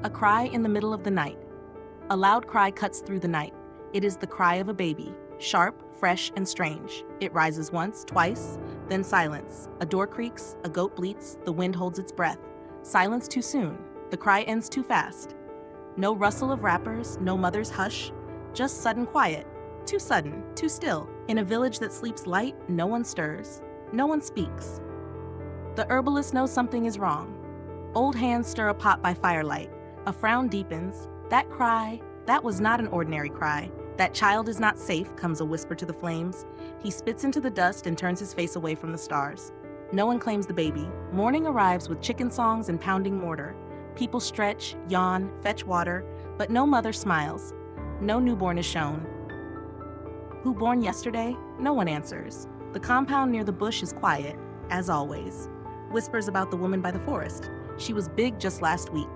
A cry in the middle of the night. A loud cry cuts through the night. It is the cry of a baby, sharp, fresh, and strange. It rises once, twice, then silence. A door creaks, a goat bleats, the wind holds its breath. Silence too soon. The cry ends too fast. No rustle of wrappers, no mother's hush, just sudden quiet. Too sudden, too still. In a village that sleeps light, no one stirs. No one speaks. The herbalist knows something is wrong. Old hands stir a pot by firelight. A frown deepens. That cry, that was not an ordinary cry. That child is not safe, comes a whisper to the flames. He spits into the dust and turns his face away from the stars. No one claims the baby. Morning arrives with chicken songs and pounding mortar. People stretch, yawn, fetch water, but no mother smiles. No newborn is shown. Who born yesterday? No one answers. The compound near the bush is quiet, as always. Whispers about the woman by the forest. She was big just last week.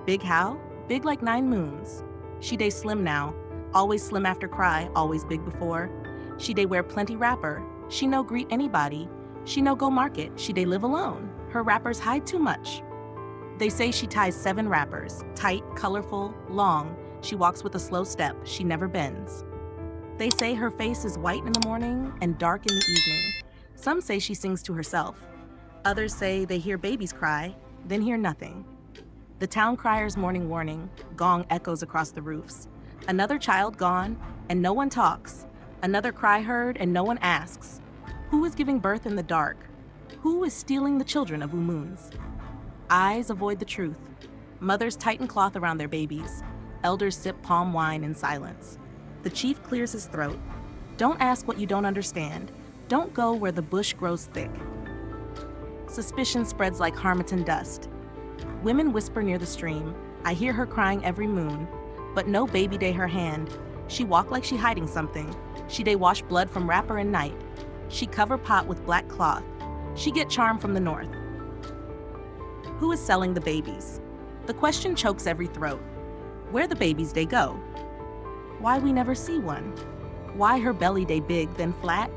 Big how? Big like 9 moons. She day slim now. Always slim after cry, always big before. She day wear plenty wrapper. She no greet anybody. She no go market. She day live alone. Her wrappers hide too much. They say she ties 7 wrappers. Tight, colorful, long. She walks with a slow step. She never bends. They say her face is white in the morning and dark in the evening. Some say she sings to herself. Others say they hear babies cry, then hear nothing. The town crier's morning warning, gong echoes across the roofs. Another child gone, and no one talks. Another cry heard, and no one asks. Who is giving birth in the dark? Who is stealing the children of Umoons? Eyes avoid the truth. Mothers tighten cloth around their babies. Elders sip palm wine in silence. The chief clears his throat. Don't ask what you don't understand. Don't go where the bush grows thick. Suspicion spreads like harmattan dust. Women whisper near the stream. I hear her crying every moon, but no baby day her hand. She walk like she hiding something. She day wash blood from wrapper and night. She cover pot with black cloth. She get charm from the north. Who is selling the babies? The question chokes every throat. Where the babies day go? Why we never see one? Why her belly day big then flat?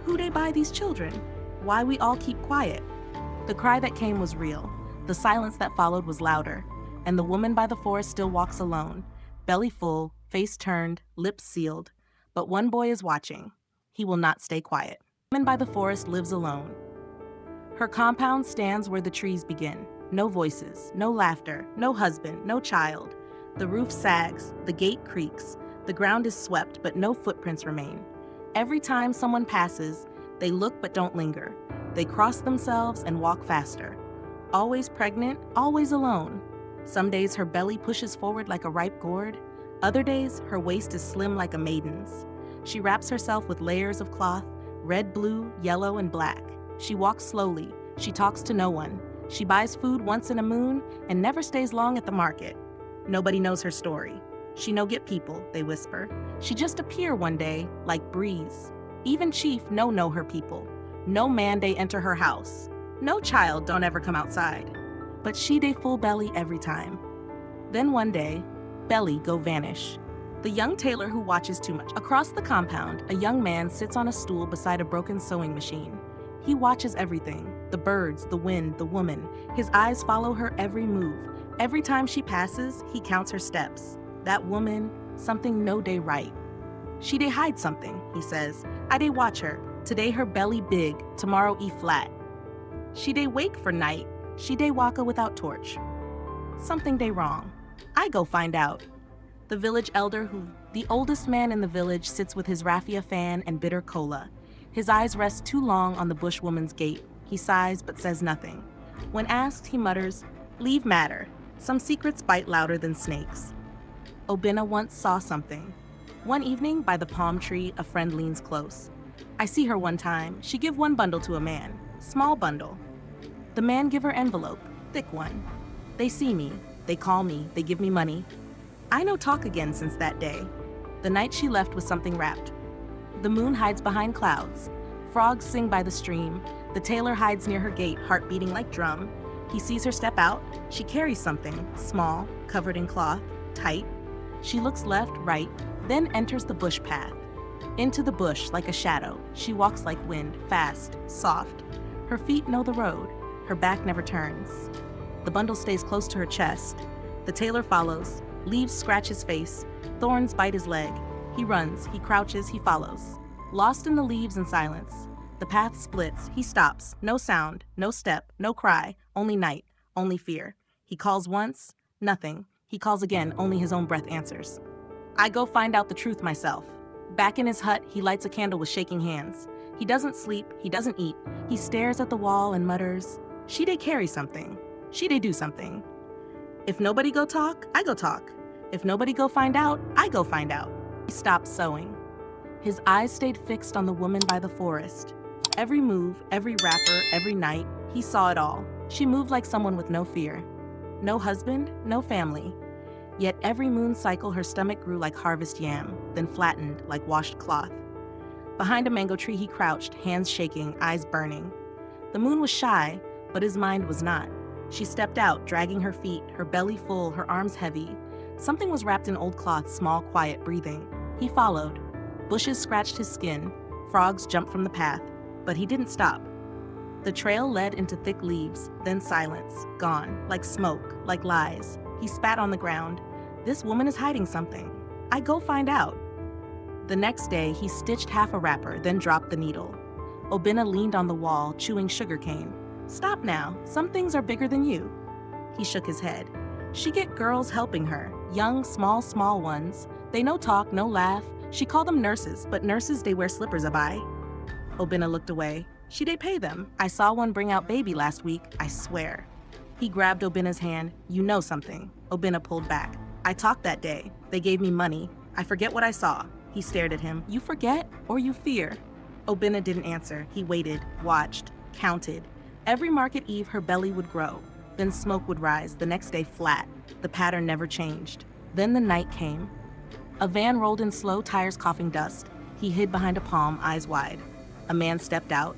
Who day buy these children? Why we all keep quiet? The cry that came was real. The silence that followed was louder, and the woman by the forest still walks alone, belly full, face turned, lips sealed. But one boy is watching. He will not stay quiet. The woman by the forest lives alone. Her compound stands where the trees begin. No voices, no laughter, no husband, no child. The roof sags, the gate creaks, the ground is swept, but no footprints remain. Every time someone passes, they look but don't linger. They cross themselves and walk faster. Always pregnant, always alone. Some days her belly pushes forward like a ripe gourd. Other days, her waist is slim like a maiden's. She wraps herself with layers of cloth, red, blue, yellow, and black. She walks slowly. She talks to no one. She buys food once in a moon and never stays long at the market. Nobody knows her story. She no get people, they whisper. She just appear one day, like breeze. Even chief no know her people. No man they enter her house. No child don't ever come outside. But she day full belly every time. Then one day, belly go vanish. The young tailor who watches too much. Across the compound, a young man sits on a stool beside a broken sewing machine. He watches everything, the birds, the wind, the woman. His eyes follow her every move. Every time she passes, he counts her steps. That woman, something no day right. She day hide something, he says. I day watch her. Today her belly big, tomorrow flat. She day wake for night. She day waka without torch. Something day wrong. I go find out. The village elder the oldest man in the village sits with his raffia fan and bitter cola. His eyes rest too long on the bushwoman's gate. He sighs but says nothing. When asked, he mutters, leave matter. Some secrets bite louder than snakes. Obinna once saw something. One evening, by the palm tree, a friend leans close. I see her one time. She give one bundle to a man. Small bundle. The man give her envelope. Thick one. They see me. They call me. They give me money. I no talk again since that day. The night she left with something wrapped. The moon hides behind clouds. Frogs sing by the stream. The tailor hides near her gate, heart beating like drum. He sees her step out. She carries something, small, covered in cloth, tight. She looks left, right, then enters the bush path. Into the bush like a shadow. She walks like wind, fast, soft. Her feet know the road. Her back never turns. The bundle stays close to her chest. The tailor follows. Leaves scratch his face. Thorns bite his leg. He runs, he crouches, he follows. Lost in the leaves and silence. The path splits. He stops. No sound, no step, no cry. Only night, only fear. He calls once, nothing. He calls again, only his own breath answers. I go find out the truth myself. Back in his hut, he lights a candle with shaking hands. He doesn't sleep, he doesn't eat. He stares at the wall and mutters, "She dey carry something. She dey do something. If nobody go talk, I go talk. If nobody go find out, I go find out." He stopped sewing. His eyes stayed fixed on the woman by the forest. Every move, every wrapper, every night, he saw it all. She moved like someone with no fear. No husband, no family. Yet every moon cycle her stomach grew like harvest yam, then flattened like washed cloth. Behind a mango tree he crouched, hands shaking, eyes burning. The moon was shy, but his mind was not. She stepped out, dragging her feet, her belly full, her arms heavy. Something was wrapped in old cloth, small, quiet, breathing. He followed. Bushes scratched his skin. Frogs jumped from the path, but he didn't stop. The trail led into thick leaves, then silence, gone, like smoke, like lies. He spat on the ground. This woman is hiding something. I go find out. The next day, he stitched half a wrapper, then dropped the needle. Obinna leaned on the wall, chewing sugarcane. Stop now, some things are bigger than you. He shook his head. She get girls helping her, young, small ones. They no talk, no laugh. She call them nurses, but nurses they wear slippers abai. Obinna looked away. She dey pay them. I saw one bring out baby last week, I swear. He grabbed Obinna's hand. You know something. Obinna pulled back. I talked that day. They gave me money. I forget what I saw. He stared at him. You forget or you fear? Obinna didn't answer. He waited, watched, counted. Every market eve her belly would grow. Then smoke would rise, the next day flat. The pattern never changed. Then the night came. A van rolled in slow, tires coughing dust. He hid behind a palm, eyes wide. A man stepped out.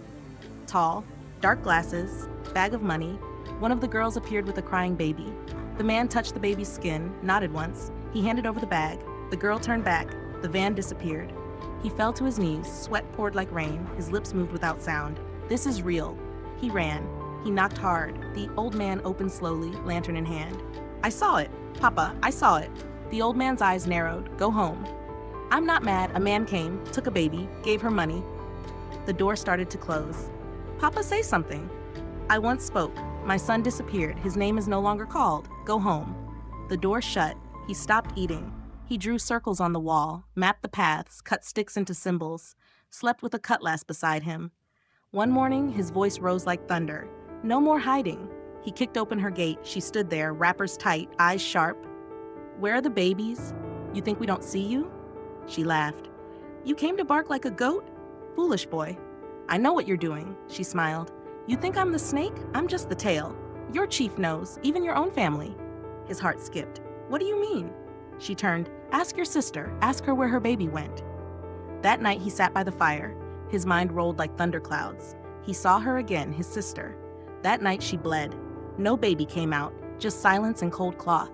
Tall, dark glasses, bag of money. One of the girls appeared with a crying baby. The man touched the baby's skin, nodded once. He handed over the bag. The girl turned back. The van disappeared. He fell to his knees, sweat poured like rain. His lips moved without sound. This is real. He ran. He knocked hard. The old man opened slowly, lantern in hand. I saw it. Papa, I saw it. The old man's eyes narrowed. Go home. I'm not mad. A man came, took a baby, gave her money. The door started to close. Papa, say something. I once spoke. My son disappeared. His name is no longer called. Go home. The door shut. He stopped eating. He drew circles on the wall, mapped the paths, cut sticks into symbols, slept with a cutlass beside him. One morning, his voice rose like thunder. No more hiding. He kicked open her gate. She stood there, wrappers tight, eyes sharp. Where are the babies? You think we don't see you? She laughed. You came to bark like a goat? Foolish boy. I know what you're doing, she smiled. You think I'm the snake? I'm just the tail. Your chief knows, even your own family. His heart skipped. What do you mean? She turned. Ask your sister. Ask her where her baby went. That night he sat by the fire. His mind rolled like thunderclouds. He saw her again, his sister. That night she bled. No baby came out, just silence and cold cloth.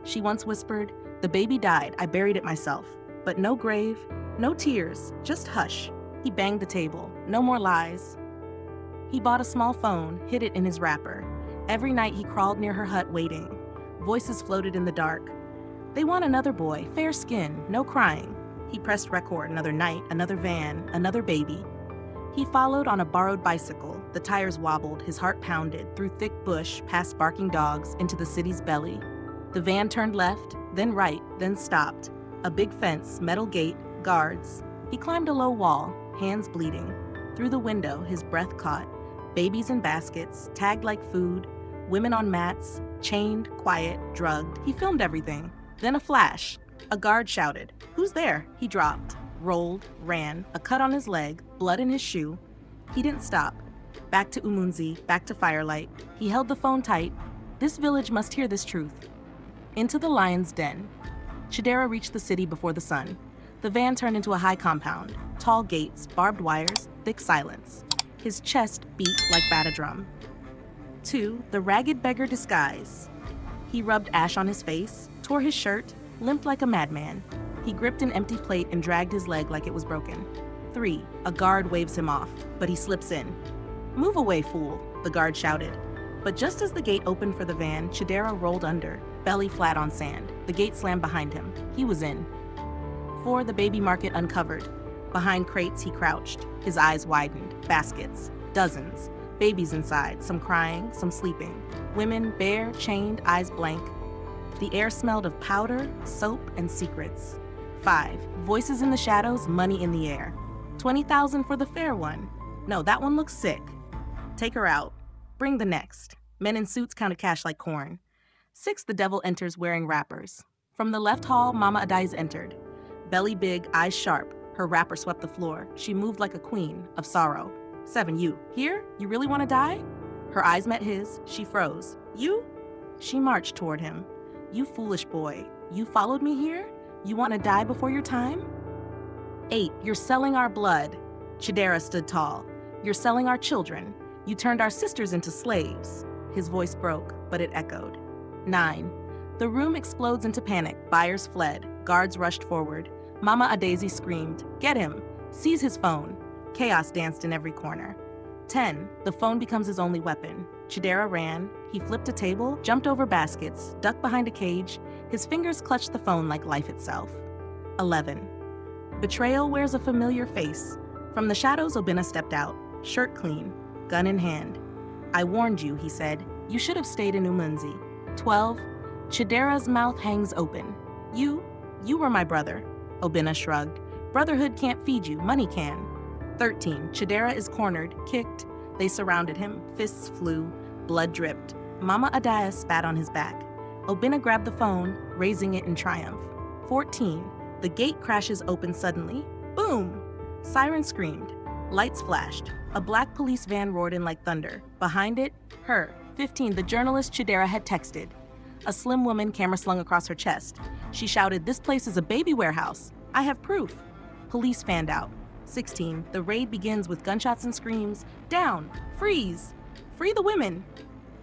She once whispered, the baby died, I buried it myself. But no grave, no tears, just hush. He banged the table. No more lies. He bought a small phone, hid it in his wrapper. Every night he crawled near her hut waiting. Voices floated in the dark. They want another boy, fair skin, no crying. He pressed record, another night, another van, another baby. He followed on a borrowed bicycle. The tires wobbled, his heart pounded, through thick bush, past barking dogs, into the city's belly. The van turned left, then right, then stopped. A big fence, metal gate, guards. He climbed a low wall, hands bleeding. Through the window, his breath caught. Babies in baskets, tagged like food, women on mats, chained, quiet, drugged. He filmed everything. Then a flash. A guard shouted, "Who's there?" He dropped, rolled, ran, a cut on his leg, blood in his shoe. He didn't stop. Back to Umunzi, back to firelight. He held the phone tight. This village must hear this truth. Into the lion's den. Chidera reached the city before the sun. The van turned into a high compound. Tall gates, barbed wires, thick silence. His chest beat like bat-a-drum. 2. The ragged beggar disguise. He rubbed ash on his face, tore his shirt, limped like a madman. He gripped an empty plate and dragged his leg like it was broken. 3. A guard waves him off, but he slips in. Move away, fool, the guard shouted. But just as the gate opened for the van, Chidera rolled under. belly flat on sand. The gate slammed behind him. He was in. 4. The baby market uncovered. Behind crates, he crouched. His eyes widened. Baskets. Dozens. Babies inside, some crying, some sleeping. Women, bare, chained, eyes blank. The air smelled of powder, soap, and secrets. 5. Voices in the shadows, money in the air. 20,000 for the fair one. No, that one looks sick. Take her out. Bring the next. Men in suits counted cash like corn. 6. The devil enters wearing wrappers. From the left hall, Mama Adais entered. Belly big, eyes sharp. Her wrapper swept the floor. She moved like a queen of sorrow. 7. You. Here? You really want to die? Her eyes met his. She froze. You? She marched toward him. You foolish boy. You followed me here? You want to die before your time? 8. You're selling our blood. Chidera stood tall. You're selling our children. You turned our sisters into slaves. His voice broke, but it echoed. 9. The room explodes into panic. Buyers fled. Guards rushed forward. Mama Adesi screamed, "Get him!" Seize his phone. Chaos danced in every corner. 10. The phone becomes his only weapon. Chidera ran. He flipped a table, jumped over baskets, ducked behind a cage. His fingers clutched the phone like life itself. 11. Betrayal wears a familiar face. From the shadows, Obinna stepped out, shirt clean, gun in hand. "I warned you," he said. "You should have stayed in Umunzi." 12. Chidera's mouth hangs open. You were my brother." Obinna shrugged. "Brotherhood can't feed you, money can." 13. Chidera is cornered, kicked. They surrounded him. Fists flew. Blood dripped. Mama Adaya spat on his back. Obinna grabbed the phone, raising it in triumph. 14. The gate crashes open suddenly. Boom! Siren screamed. Lights flashed. A black police van roared in like thunder. Behind it, her. 15. The journalist Chidera had texted. A slim woman, camera slung across her chest. She shouted, "This place is a baby warehouse. I have proof." Police fanned out. 16. The raid begins with gunshots and screams. "Down! Freeze! Free the women!"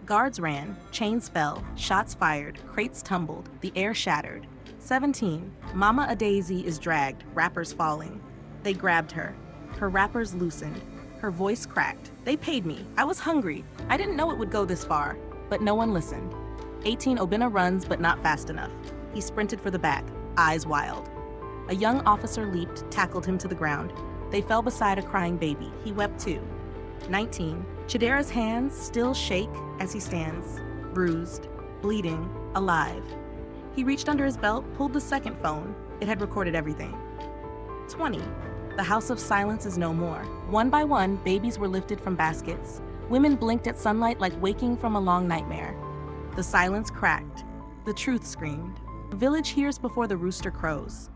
Guards ran. Chains fell. Shots fired. Crates tumbled. The air shattered. 17. Mama Adesi is dragged. Wrappers falling. They grabbed her. Her wrappers loosened. Her voice cracked. "They paid me. I was hungry. I didn't know it would go this far." But no one listened. 18. Obinna runs, but not fast enough. He sprinted for the back, eyes wild. A young officer leaped, tackled him to the ground. They fell beside a crying baby. He wept too. 19. Chidera's hands still shake as he stands, bruised, bleeding, alive. He reached under his belt, pulled the second phone. It had recorded everything. 20. The house of silence is no more. One by one, babies were lifted from baskets. Women blinked at sunlight like waking from a long nightmare. The silence cracked. The truth screamed. The village hears before the rooster crows.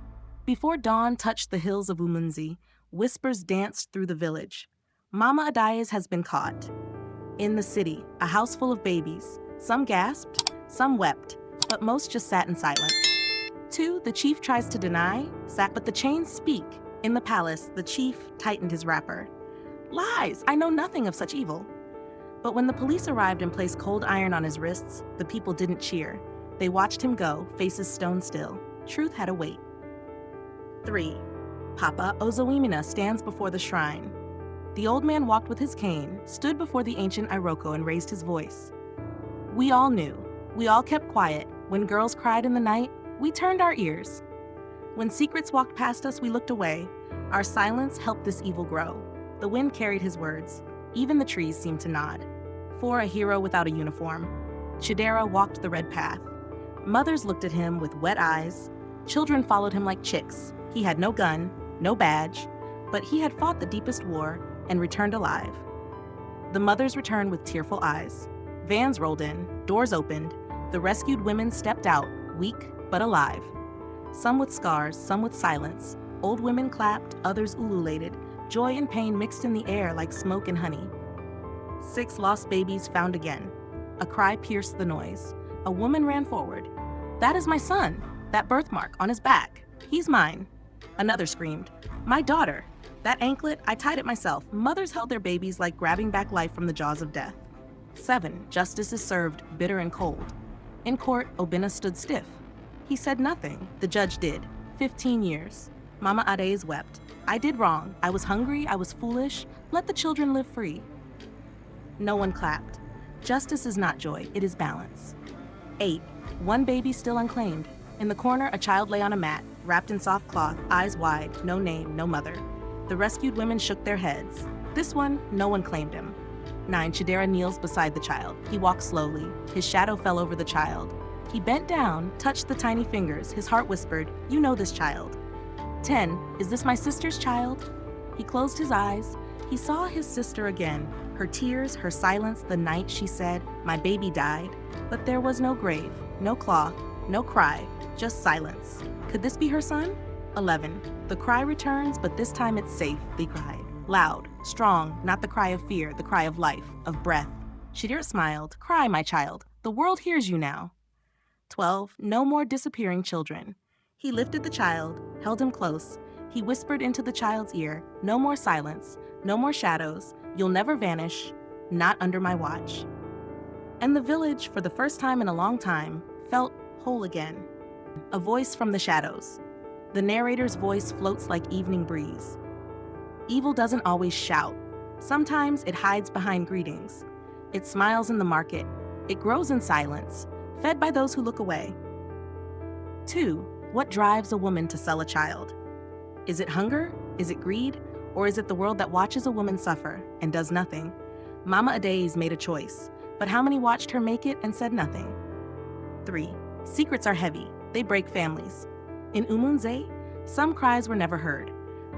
Before dawn touched the hills of Umunzi, whispers danced through the village. Mama Adayes has been caught. In the city, a house full of babies. Some gasped, some wept, but most just sat in silence. 2. The chief tries to deny, but the chains speak. In the palace, the chief tightened his wrapper. "Lies! I know nothing of such evil." But when the police arrived and placed cold iron on his wrists, the people didn't cheer. They watched him go, faces stone still. Truth had a weight. 3. Papa Ozawimina stands before the shrine. The old man walked with his cane, stood before the ancient Iroko and raised his voice. "We all knew. We all kept quiet. When girls cried in the night, we turned our ears. When secrets walked past us, we looked away. Our silence helped this evil grow." The wind carried his words. Even the trees seemed to nod. 4. A hero without a uniform. Chidera walked the red path. Mothers looked at him with wet eyes. Children followed him like chicks. He had no gun, no badge, but he had fought the deepest war and returned alive. The mothers returned with tearful eyes. Vans rolled in, doors opened. The rescued women stepped out, weak but alive. Some with scars, some with silence. Old women clapped, others ululated. Joy and pain mixed in the air like smoke and honey. 6 lost babies found again. A cry pierced the noise. A woman ran forward. "That is my son, that birthmark on his back. He's mine." Another screamed, "My daughter. That anklet, I tied it myself." Mothers held their babies like grabbing back life from the jaws of death. 7. Justice is served, bitter and cold. In court, Obinna stood stiff. He said nothing. The judge did. 15 years. Mama Adayes wept. "I did wrong. I was hungry. I was foolish. Let the children live free." No one clapped. Justice is not joy. It is balance. 8. One baby still unclaimed. In the corner, a child lay on a mat, wrapped in soft cloth, eyes wide, no name, no mother. The rescued women shook their heads. This one, no one claimed him. 9. Chidera kneels beside the child. He walked slowly. His shadow fell over the child. He bent down, touched the tiny fingers. His heart whispered, "You know this child." 10. Is this my sister's child? He closed his eyes. He saw his sister again. Her tears, her silence, the night she said, "My baby died." But there was no grave, no cloth, no cry, just silence. Could this be her son? 11. The cry returns, but this time it's safe, they cried. Loud, strong, not the cry of fear, the cry of life, of breath. Chidera smiled. "Cry, my child. The world hears you now." 12. No more disappearing children. He lifted the child, held him close. He whispered into the child's ear, "No more silence, no more shadows. You'll never vanish, not under my watch." And the village, for the first time in a long time, felt whole again. A voice from the shadows. The narrator's voice floats like evening breeze. Evil doesn't always shout. Sometimes it hides behind greetings. It smiles in the market. It grows in silence, fed by those who look away. 2. What drives a woman to sell a child? Is it hunger? Is it greed? Or is it the world that watches a woman suffer and does nothing? Mama Adaze made a choice, but how many watched her make it and said nothing? 3. Secrets are heavy. They break families. In Umunze, some cries were never heard.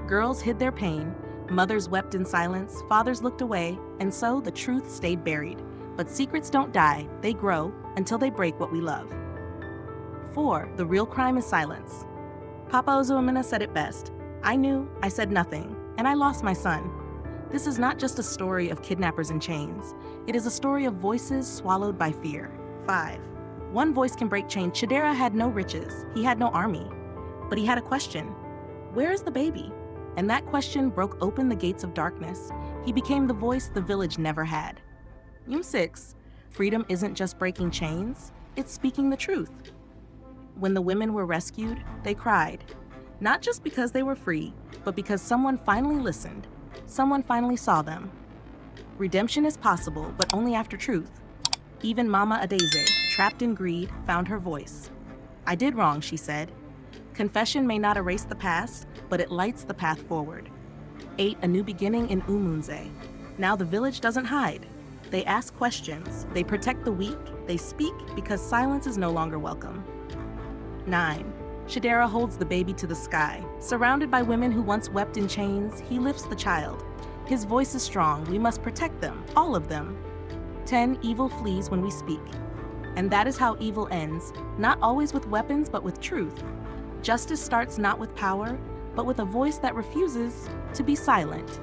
Girls hid their pain, mothers wept in silence, fathers looked away, and so the truth stayed buried. But secrets don't die, they grow until they break what we love. 4. The real crime is silence. Papa Ozuamina said it best. "I knew, I said nothing, and I lost my son." This is not just a story of kidnappers in chains. It is a story of voices swallowed by fear. 5. One voice can break chains. Chidera had no riches. He had no army. But he had a question. Where is the baby? And that question broke open the gates of darkness. He became the voice the village never had. 6. Freedom isn't just breaking chains. It's speaking the truth. When the women were rescued, they cried. Not just because they were free, but because someone finally listened. Someone finally saw them. Redemption is possible, but only after truth. Even Mama Adaze, trapped in greed, found her voice. "I did wrong," she said. Confession may not erase the past, but it lights the path forward. 8. A new beginning in Umunze. Now the village doesn't hide. They ask questions. They protect the weak. They speak because silence is no longer welcome. 9. Chidera holds the baby to the sky. Surrounded by women who once wept in chains, he lifts the child. His voice is strong. We must protect them, all of them. 10. Evil flees when we speak. And that is how evil ends, not always with weapons, but with truth. Justice starts not with power, but with a voice that refuses to be silent.